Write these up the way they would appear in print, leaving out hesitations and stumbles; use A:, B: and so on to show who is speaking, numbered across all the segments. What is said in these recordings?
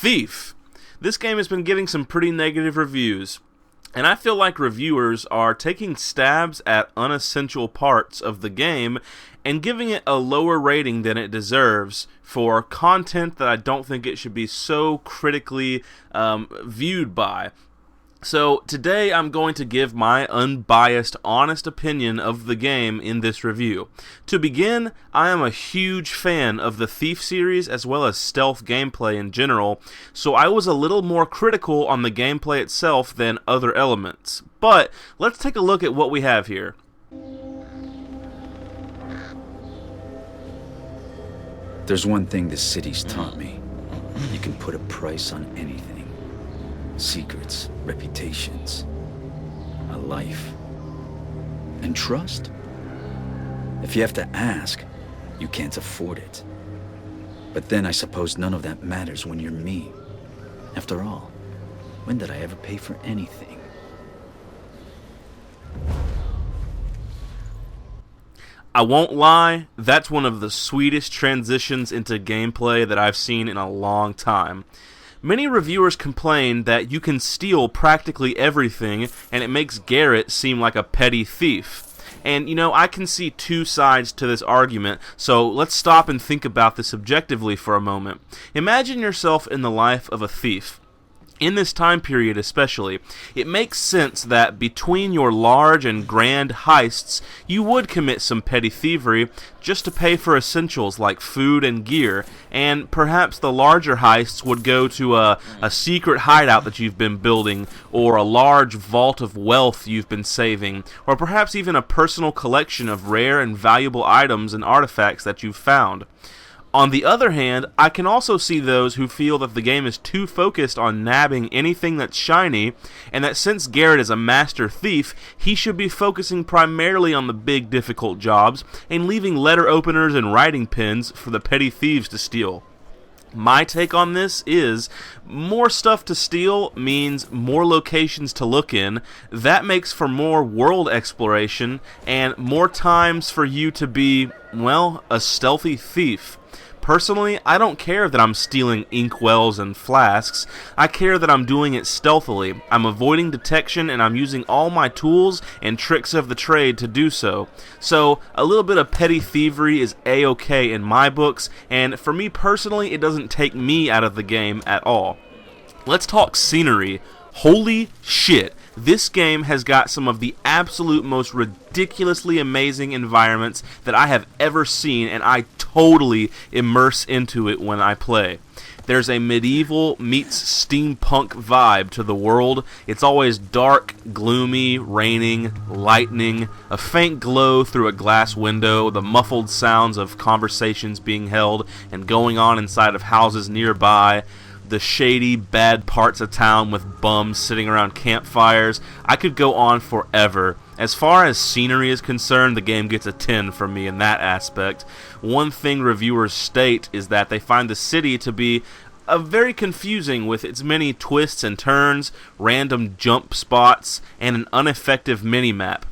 A: Thief. This game has been getting some pretty negative reviews, and I feel like reviewers are taking stabs at unessential parts of the game and giving it a lower rating than it deserves for content that I don't think it should be so critically viewed by. So today I'm going to give my unbiased, honest opinion of the game in this review. To begin, I am a huge fan of the Thief series as well as stealth gameplay in general, so I was a little more critical on the gameplay itself than other elements. But let's take a look at what we have here.
B: There's one thing this city's taught me. You can put a price on anything. Secrets, reputations, a life, and trust. If you have to ask, you can't afford it. But then I suppose none of that matters when you're me. After all, when did I ever pay for anything?
A: I won't lie, that's one of the sweetest transitions into gameplay that I've seen in a long time. Many reviewers complain that you can steal practically everything, and it makes Garrett seem like a petty thief. And, you know, I can see two sides to this argument, so let's stop and think about this objectively for a moment. Imagine yourself in the life of a thief. In this time period especially, it makes sense that between your large and grand heists, you would commit some petty thievery just to pay for essentials like food and gear, and perhaps the larger heists would go to a secret hideout that you've been building, or a large vault of wealth you've been saving, or perhaps even a personal collection of rare and valuable items and artifacts that you've found. On the other hand, I can also see those who feel that the game is too focused on nabbing anything that's shiny, and that since Garrett is a master thief, he should be focusing primarily on the big difficult jobs, and leaving letter openers and writing pens for the petty thieves to steal. My take on this is, more stuff to steal means more locations to look in. That makes for more world exploration, and more times for you to be, well, a stealthy thief. Personally, I don't care that I'm stealing inkwells and flasks. I care that I'm doing it stealthily. I'm avoiding detection, and I'm using all my tools and tricks of the trade to do so. So, a little bit of petty thievery is A-okay in my books, and for me personally, it doesn't take me out of the game at all. Let's talk scenery. Holy shit, this game has got some of the absolute most ridiculously amazing environments that I have ever seen, and I totally immerse into it when I play. There's a medieval meets steampunk vibe to the world. It's always dark, gloomy, raining, lightning, a faint glow through a glass window, the muffled sounds of conversations being held and going on inside of houses nearby, the shady, bad parts of town with bums sitting around campfires. I could go on forever. As far as scenery is concerned, the game gets a 10 from me in that aspect. One thing reviewers state is that they find the city to be very confusing with its many twists and turns, random jump spots, and an ineffective minimap.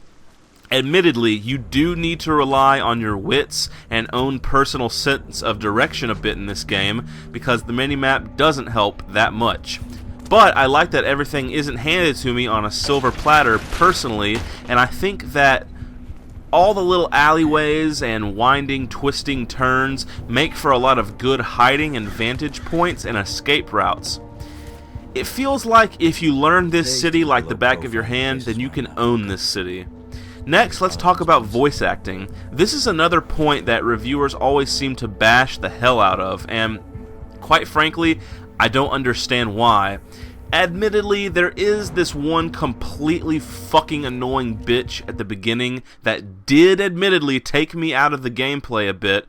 A: Admittedly, you do need to rely on your wits and own personal sense of direction a bit in this game, because the minimap doesn't help that much. But I like that everything isn't handed to me on a silver platter personally, and I think that all the little alleyways and winding, twisting turns make for a lot of good hiding and vantage points and escape routes. It feels like if you learn this city like the back of your hand, then you can own this city. Next, let's talk about voice acting. This is another point that reviewers always seem to bash the hell out of, and quite frankly, I don't understand why. Admittedly, there is this one completely fucking annoying bitch at the beginning that did admittedly take me out of the gameplay a bit.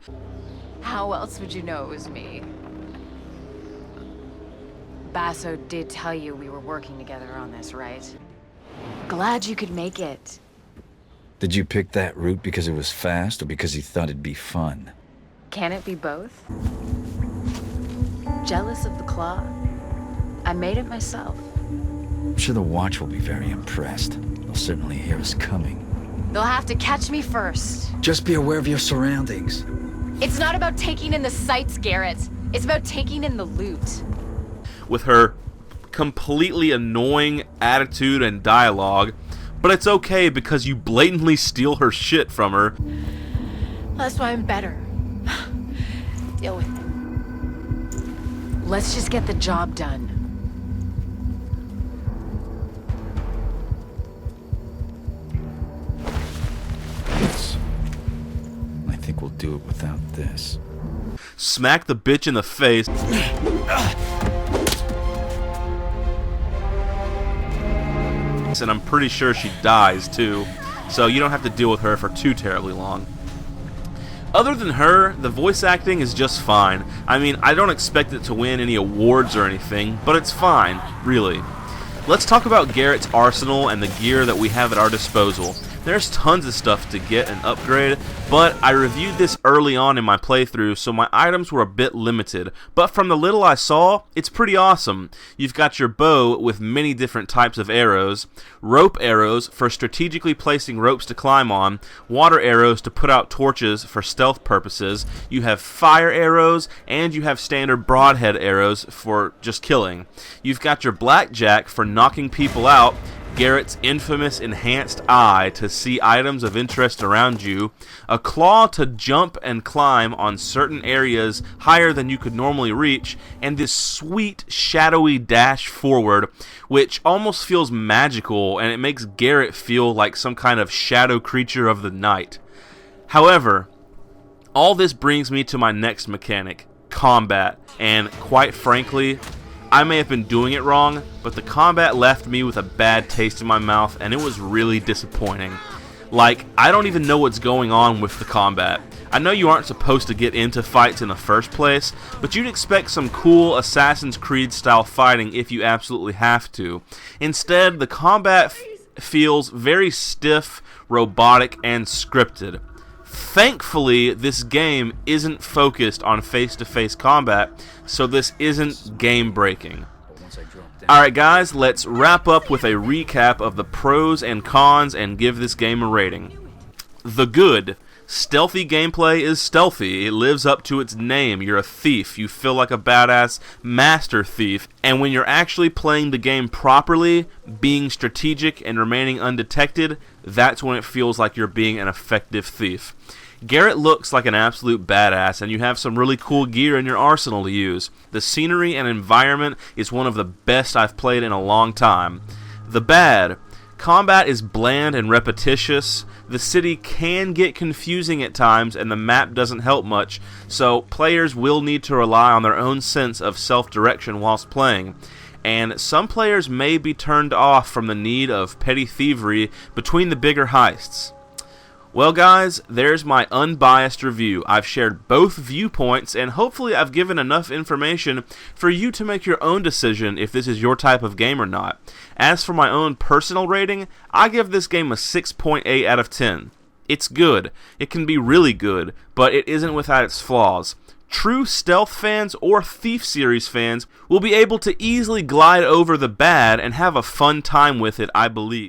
C: How else would you know it was me? Basso did tell you we were working together on this, right? Glad you could make it.
B: Did you pick that route because it was fast or because you thought it'd be fun?
C: Can it be both? Jealous of the claw? I made it myself.
B: I'm sure the Watch will be very impressed. They'll certainly hear us coming.
C: They'll have to catch me first.
B: Just be aware of your surroundings.
C: It's not about taking in the sights, Garrett. It's about taking in the loot.
A: with her completely annoying attitude and dialogue, but it's okay because you blatantly steal her shit from her.
C: That's why I'm better. Deal with it. Let's just get the job done.
B: Yes. I think we'll do it without this.
A: Smack the bitch in the face. And I'm pretty sure she dies too, so you don't have to deal with her for too terribly long. Other than her, the voice acting is just fine. I mean, I don't expect it to win any awards or anything, but it's fine, really. Let's talk about Garrett's arsenal and the gear that we have at our disposal. There's tons of stuff to get and upgrade, but I reviewed this early on in my playthrough, so my items were a bit limited. But from the little I saw, it's pretty awesome. You've got your bow with many different types of arrows, rope arrows for strategically placing ropes to climb on, water arrows to put out torches for stealth purposes, you have fire arrows, and you have standard broadhead arrows for just killing. You've got your blackjack for knocking people out, Garrett's infamous enhanced eye to see items of interest around you, a claw to jump and climb on certain areas higher than you could normally reach, and this sweet shadowy dash forward, which almost feels magical, and it makes Garrett feel like some kind of shadow creature of the night. However, all this brings me to my next mechanic, combat, and quite frankly, I may have been doing it wrong, but the combat left me with a bad taste in my mouth, and it was really disappointing. Like, I don't even know what's going on with the combat. I know you aren't supposed to get into fights in the first place, but you'd expect some cool Assassin's Creed style fighting if you absolutely have to. Instead, the combat feels very stiff, robotic, and scripted. Thankfully, this game isn't focused on face-to-face combat, so this isn't game-breaking. Alright guys, let's wrap up with a recap of the pros and cons and give this game a rating. The good. Stealthy gameplay is stealthy. It lives up to its name. You're a thief. You feel like a badass master thief. And when you're actually playing the game properly, being strategic and remaining undetected, that's when it feels like you're being an effective thief. Garrett looks like an absolute badass, and you have some really cool gear in your arsenal to use. The scenery and environment is one of the best I've played in a long time. The bad. Combat is bland and repetitious. The city can get confusing at times, and the map doesn't help much, so players will need to rely on their own sense of self-direction whilst playing. And some players may be turned off from the need of petty thievery between the bigger heists. Well guys, there's my unbiased review. I've shared both viewpoints, and hopefully I've given enough information for you to make your own decision if this is your type of game or not. As for my own personal rating, I give this game a 6.8 out of 10. It's good. It can be really good, but it isn't without its flaws. True stealth fans or Thief series fans will be able to easily glide over the bad and have a fun time with it, I believe.